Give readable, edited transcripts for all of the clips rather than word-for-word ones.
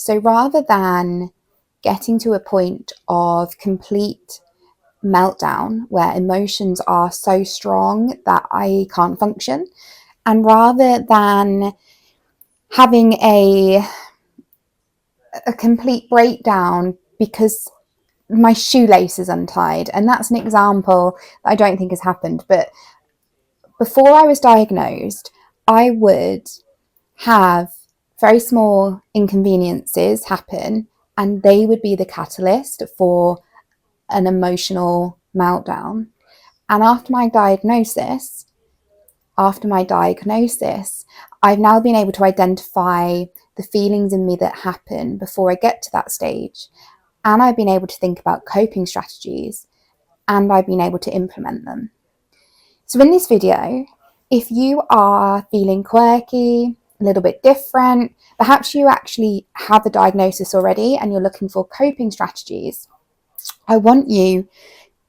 So rather than getting to a point of complete meltdown where emotions are so strong that I can't function, and rather than having a complete breakdown because my shoelace is untied, and that's an example that I don't think has happened, but before I was diagnosed, I would have very small inconveniences happen, and they would be the catalyst for an emotional meltdown. And after my diagnosis, I've now been able to identify the feelings in me that happen before I get to that stage. And I've been able to think about coping strategies, and I've been able to implement them. So in this video, if you are feeling quirky, a little bit different, perhaps you actually have a diagnosis already and you're looking for coping strategies, I want you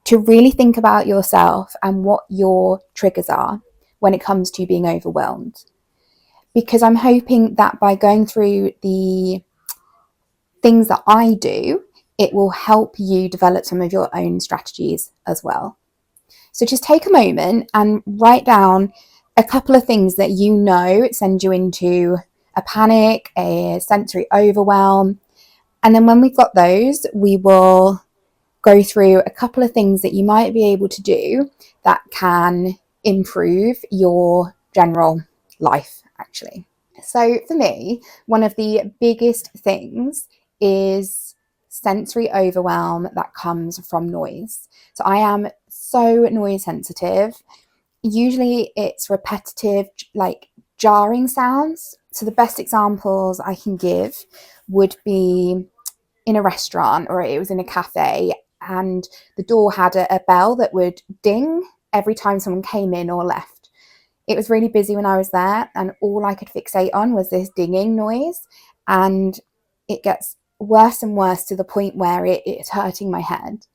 to really think about yourself and what your triggers are when it comes to being overwhelmed. Because I'm hoping that by going through the things that I do, it will help you develop some of your own strategies as well. So just take a moment and write down a couple of things that you know send you into a panic, a sensory overwhelm. And then when we've got those, we will go through a couple of things that you might be able to do that can improve your general life, actually. So for me, one of the biggest things is sensory overwhelm that comes from noise. So I am so noise sensitive. Usually it's repetitive, like jarring sounds. So the best examples I can give would be in a restaurant, or it was in a cafe, and the door had a bell that would ding every time someone came in or left. It was really busy when I was there, and all I could fixate on was this dinging noise, and it gets worse and worse to the point where it's hurting my head.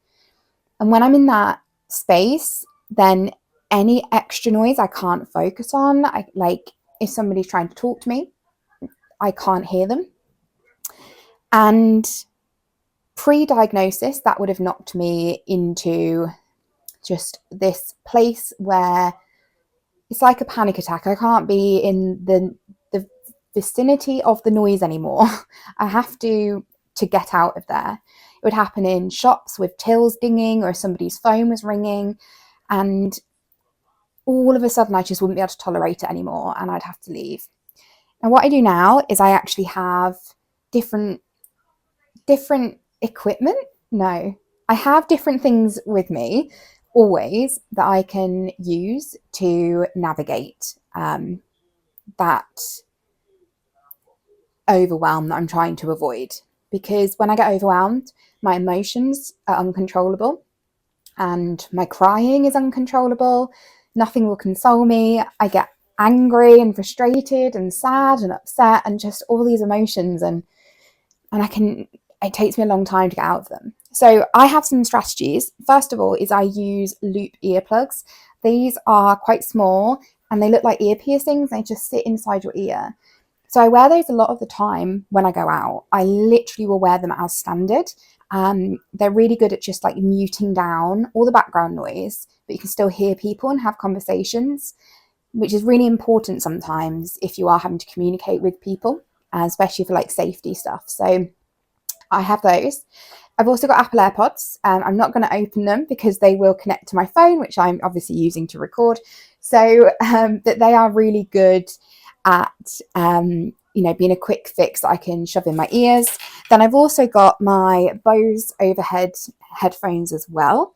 And when I'm in that space, then any extra noise I can't focus on. Like if somebody's trying to talk to me, I can't hear them. And pre-diagnosis, that would have knocked me into just this place where it's like a panic attack. I can't be in the vicinity of the noise anymore. I have to get out of there. It would happen in shops with tills dinging, or somebody's phone was ringing, and all of a sudden I just wouldn't be able to tolerate it anymore, and I'd have to leave. And what I do now is I actually have different equipment. No, I have different things with me always that I can use to navigate that overwhelm that I'm trying to avoid. Because when I get overwhelmed, my emotions are uncontrollable and my crying is uncontrollable. Nothing will console me. I get angry and frustrated and sad and upset and just all these emotions, and it takes me a long time to get out of them. So I have some strategies. First of all is I use loop earplugs. These are quite small and they look like ear piercings. They just sit inside your ear. So I wear those a lot of the time when I go out. I literally will wear them as standard. They're really good at just like muting down all the background noise, but you can still hear people and have conversations, which is really important sometimes if you are having to communicate with people, especially for like safety stuff. So I have those. I've also got Apple AirPods. I'm not going to open them because they will connect to my phone, which I'm obviously using to record. So but they are really good at being a quick fix that I can shove in my ears. Then I've also got my Bose overhead headphones as well.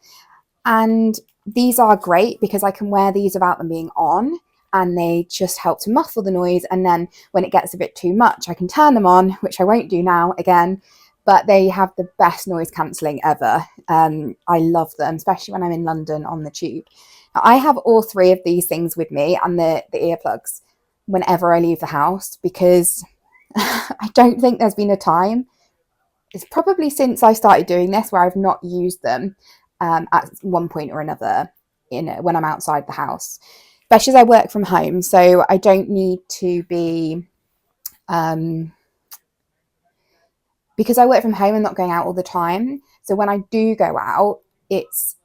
And these are great because I can wear these without them being on, and they just help to muffle the noise. And then when it gets a bit too much, I can turn them on, which I won't do now again, but they have the best noise cancelling ever. I love them, especially when I'm in London on the tube. Now, I have all three of these things with me, and the earplugs, whenever I leave the house, because I don't think there's been a time, it's probably since I started doing this, where I've not used them at one point or another when I'm outside the house, especially as I work from home, so I don't need to be because I work from home and not going out all the time. So when I do go out, it's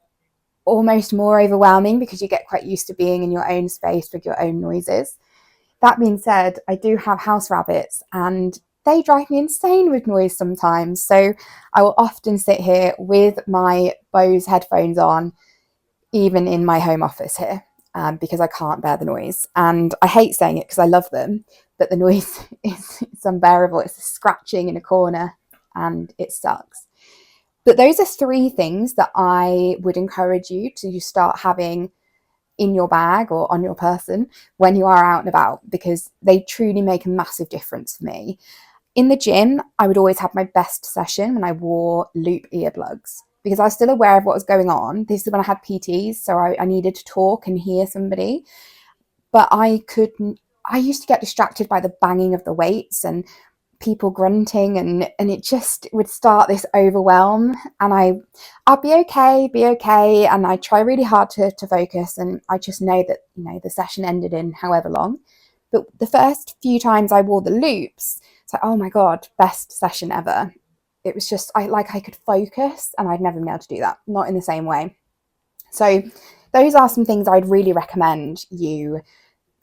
almost more overwhelming because you get quite used to being in your own space with your own noises. That being said, I do have house rabbits and they drive me insane with noise sometimes. So I will often sit here with my Bose headphones on, even in my home office here, because I can't bear the noise. And I hate saying it because I love them, but the noise is unbearable. It's scratching in a corner and it sucks. But those are 3 things that I would encourage you to start having in your bag or on your person when you are out and about, because they truly make a massive difference for me. In the gym, I would always have my best session when I wore loop earplugs because I was still aware of what was going on. This is when I had PTs, so I needed to talk and hear somebody. But I used to get distracted by the banging of the weights and people grunting, and it just would start this overwhelm, and I'll be okay, and I try really hard to focus, and I just know that, you know, the session ended in however long. But the first few times I wore the loops, it's like, oh my god, best session ever. It was just I could focus, and I'd never been able to do that, not in the same way. So those are some things I'd really recommend you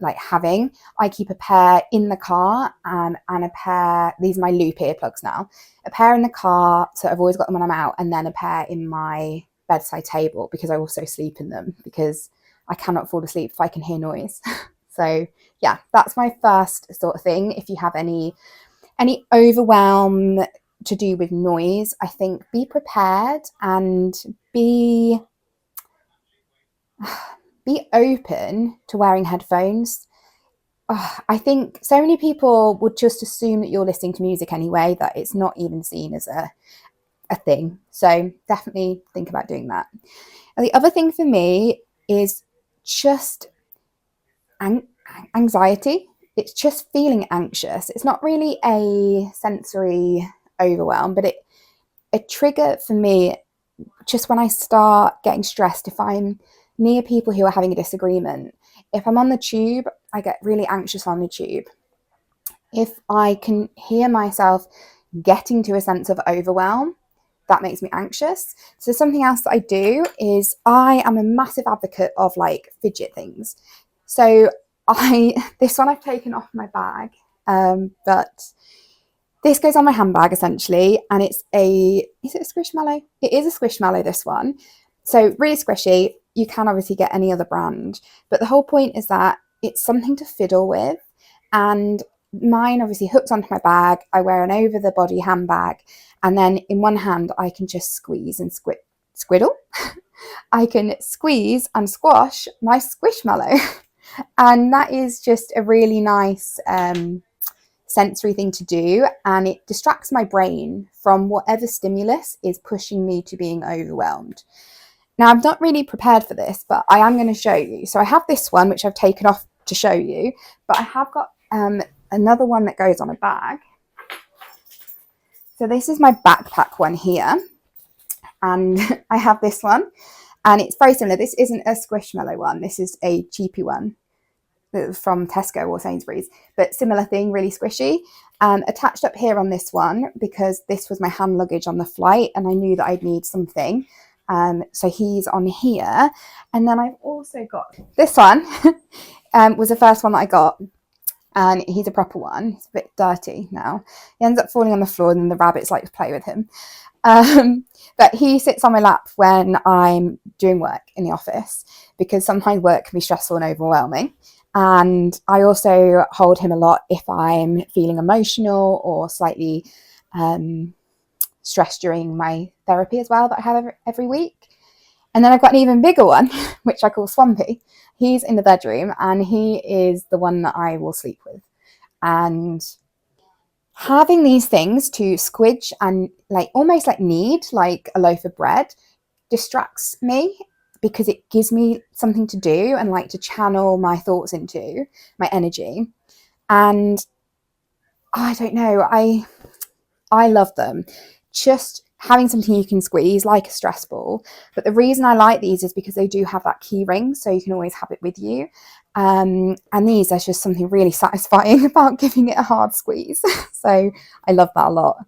like having. I keep a pair in the car, and a pair, these are my loop earplugs now, a pair in the car, so I've always got them when I'm out, and then a pair in my bedside table because I also sleep in them because I cannot fall asleep if I can hear noise. So yeah, that's my first sort of thing. If you have any overwhelm to do with noise, I think be prepared and be open to wearing headphones. I think so many people would just assume that you're listening to music anyway, that it's not even seen as a thing. So definitely think about doing that. And the other thing for me is just anxiety. It's just feeling anxious. It's not really a sensory overwhelm, but a trigger for me just when I start getting stressed, if I'm near people who are having a disagreement, if I'm on the tube, I get really anxious on the tube. If I can hear myself getting to a sense of overwhelm, that makes me anxious. So something else that I do is I am a massive advocate of like fidget things. So this one I've taken off my bag, but this goes on my handbag essentially, and is it a Squishmallow? It is a Squishmallow, this one. So really squishy. You can obviously get any other brand, but the whole point is that it's something to fiddle with, and mine obviously hooks onto my bag. I wear an over the body handbag, and then in one hand I can just squeeze and squiddle. I can squeeze and squash my Squishmallow. And that is just a really nice sensory thing to do, and it distracts my brain from whatever stimulus is pushing me to being overwhelmed. Now, I'm not really prepared for this, but I am going to show you. So I have this one, which I've taken off to show you, but I have got another one that goes on a bag. So this is my backpack one here, and I have this one, and it's very similar. This isn't a Squishmallow one. This is a cheapy one from Tesco or Sainsbury's, but similar thing, really squishy. Attached up here on this one, because this was my hand luggage on the flight and I knew that I'd need something. So he's on here. And then I've also got this one, was the first one that I got. And he's a proper one. He's a bit dirty now. He ends up falling on the floor, and then the rabbits like to play with him. But he sits on my lap when I'm doing work in the office, because sometimes work can be stressful and overwhelming. And I also hold him a lot if I'm feeling emotional or slightly stressed during my therapy as well that I have every week. And then I've got an even bigger one, which I call Swampy. He's in the bedroom, and he is the one that I will sleep with. And having these things to squidge and like almost like knead like a loaf of bread distracts me, because it gives me something to do and like to channel my thoughts into, my energy. And I don't know, I love them. Just having something you can squeeze like a stress ball. But the reason I like these is because they do have that key ring, so you can always have it with you. And these, there's just something really satisfying about giving it a hard squeeze. So I love that a lot.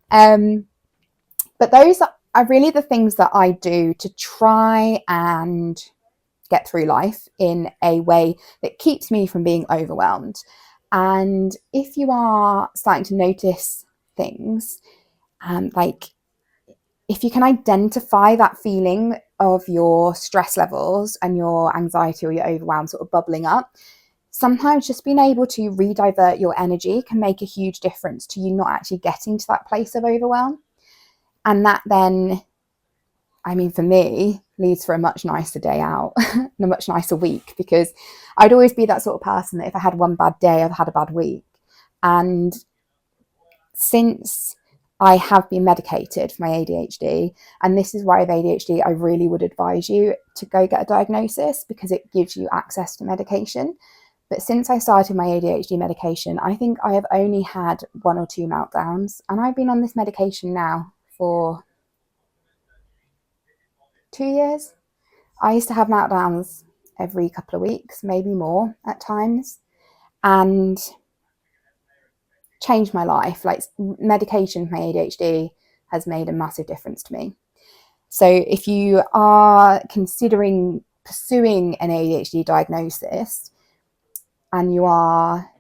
But those are really the things that I do to try and get through life in a way that keeps me from being overwhelmed. And if you are starting to notice things, like if you can identify that feeling of your stress levels and your anxiety or your overwhelm sort of bubbling up, sometimes just being able to redivert your energy can make a huge difference to you not actually getting to that place of overwhelm. And that then, I mean, for me, leads for a much nicer day out and a much nicer week, because I'd always be that sort of person that if I had one bad day, I've had a bad week. And since I have been medicated for my ADHD, and this is why with ADHD, I really would advise you to go get a diagnosis because it gives you access to medication. But since I started my ADHD medication, I think I have only had 1 or 2 meltdowns, and I've been on this medication now for 2 years. I used to have meltdowns every couple of weeks, maybe more at times, and changed my life. Like, medication for my ADHD has made a massive difference to me. So if you are considering pursuing an ADHD diagnosis and you are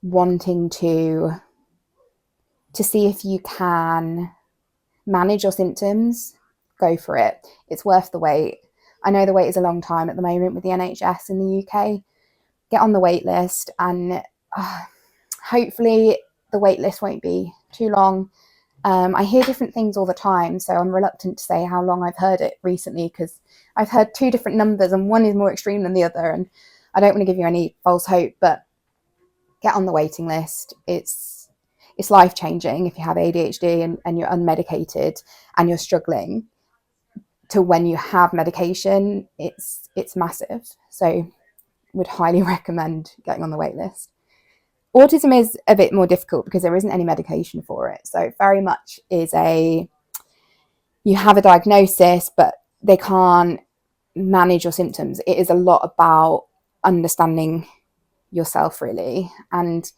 wanting to see if you can manage your symptoms, go for it. It's worth the wait. I know the wait is a long time at the moment with the NHS in the UK. Get on the wait list, and hopefully the wait list won't be too long. I hear different things all the time, so I'm reluctant to say how long I've heard it recently, because I've heard 2 different numbers and one is more extreme than the other, and I don't want to give you any false hope, but get on the waiting list. It's life-changing if you have ADHD and you're unmedicated and you're struggling, to when you have medication, it's massive. So would highly recommend getting on the wait list. Autism is a bit more difficult because there isn't any medication for it. So very much is you have a diagnosis, but they can't manage your symptoms. It is a lot about understanding yourself, really. And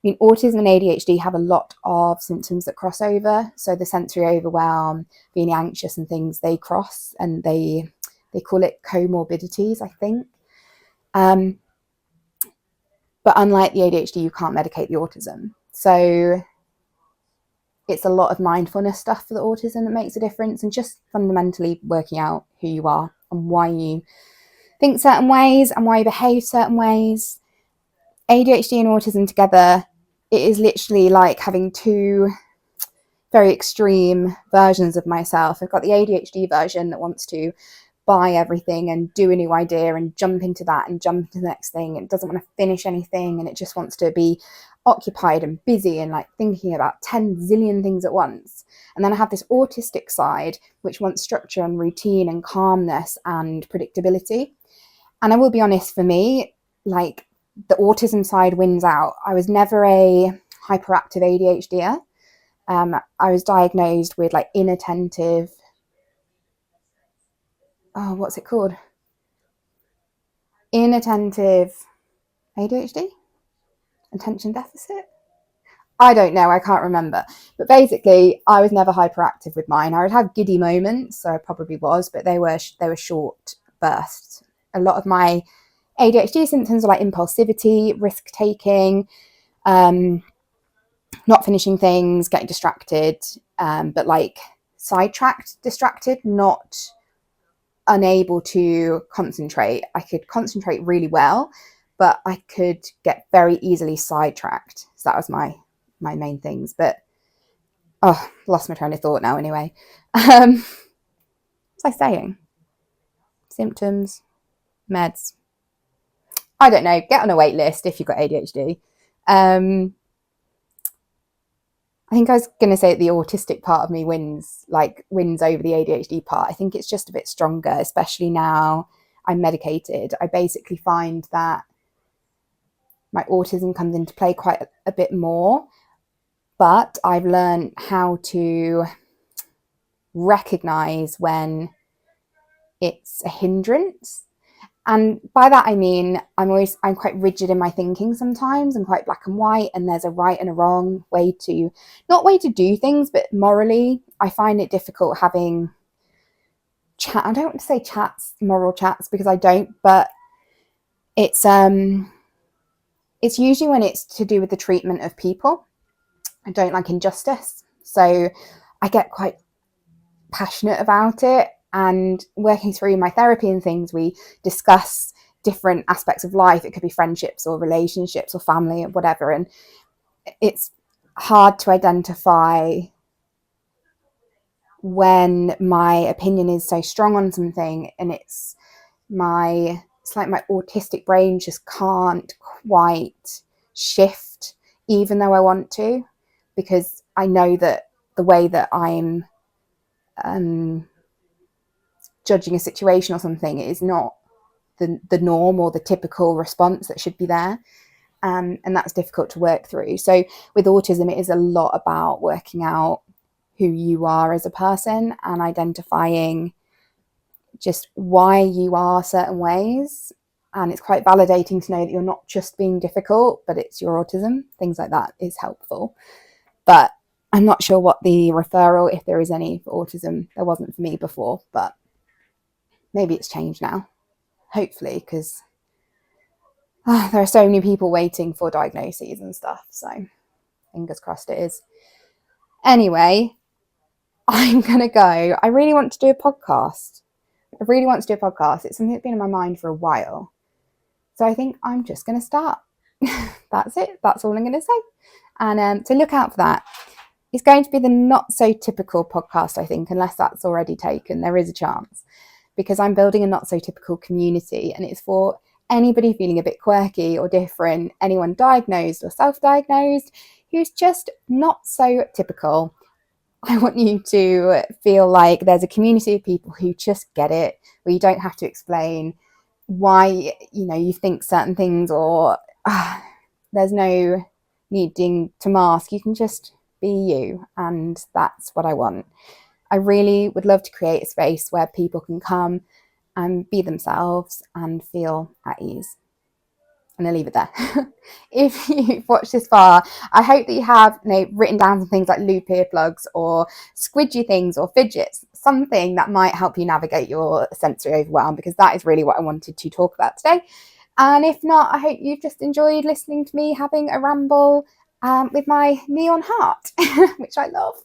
I mean, autism and ADHD have a lot of symptoms that cross over. So the sensory overwhelm, being anxious and things, they cross, and they call it comorbidities, I think. But unlike the ADHD, you can't medicate the autism. So it's a lot of mindfulness stuff for the autism that makes a difference, and just fundamentally working out who you are and why you think certain ways and why you behave certain ways. ADHD and autism together, it is literally like having 2 very extreme versions of myself. I've got the ADHD version that wants to buy everything and do a new idea and jump into that and jump into the next thing. It doesn't want to finish anything, and it just wants to be occupied and busy and like thinking about 10 zillion things at once. And then I have this autistic side which wants structure and routine and calmness and predictability. And I will be honest, for me, like, the autism side wins out. I was never a hyperactive ADHDer. I was diagnosed with like inattentive, what's it called? Inattentive ADHD? Attention deficit? I don't know, I can't remember. But basically, I was never hyperactive with mine. I would have giddy moments, so I probably was, but they were short bursts. A lot of my ADHD symptoms are like impulsivity, risk taking, not finishing things, getting distracted, but like sidetracked, distracted, not unable to concentrate. I could concentrate really well, but I could get very easily sidetracked. So that was my main things. But lost my train of thought now anyway. What was I saying? Symptoms, meds. I don't know. Get on a wait list if you've got ADHD. I think I was going to say the autistic part of me wins over the ADHD part. I think it's just a bit stronger, especially now I'm medicated. I basically find that my autism comes into play quite a bit more, but I've learned how to recognize when it's a hindrance. And by that I mean I'm quite rigid in my thinking sometimes, and quite black and white, and there's a right and a wrong way to, not way to do things, but morally I find it difficult having chat. I don't want to say chats, moral chats, because I don't, but it's usually when it's to do with the treatment of people. I don't like injustice, so I get quite passionate about it. And working through my therapy and things, we discuss different aspects of life. It could be friendships or relationships or family or whatever, and it's hard to identify when my opinion is so strong on something, and it's like my autistic brain just can't quite shift, even though I want to, because I know that the way that I'm judging a situation or something is not the norm or the typical response that should be there. And that's difficult to work through. So with autism, it is a lot about working out who you are as a person and identifying just why you are certain ways. And it's quite validating to know that you're not just being difficult, but it's your autism. Things like that is helpful. But I'm not sure what the referral, if there is any, for autism. There wasn't for me before, but maybe it's changed now, hopefully, because there are so many people waiting for diagnoses and stuff. So fingers crossed it is. Anyway, I'm going to go. I really want to do a podcast. It's something that's been in my mind for a while. So I think I'm just going to start. That's it. That's all I'm going to say. And so look out for that. It's going to be the not so typical podcast, I think, unless that's already taken. There is a chance, because I'm building a not so typical community, and it's for anybody feeling a bit quirky or different, anyone diagnosed or self-diagnosed who's just not so typical. I want you to feel like there's a community of people who just get it, where you don't have to explain why, you think certain things, or there's no needing to mask. You can just be you, and that's what I want. I really would love to create a space where people can come and be themselves and feel at ease. And I'll leave it there. If you've watched this far, I hope that you have written down some things like loop earplugs or squidgy things or fidgets, something that might help you navigate your sensory overwhelm, because that is really what I wanted to talk about today. And if not, I hope you've just enjoyed listening to me having a ramble with my neon heart, which I love.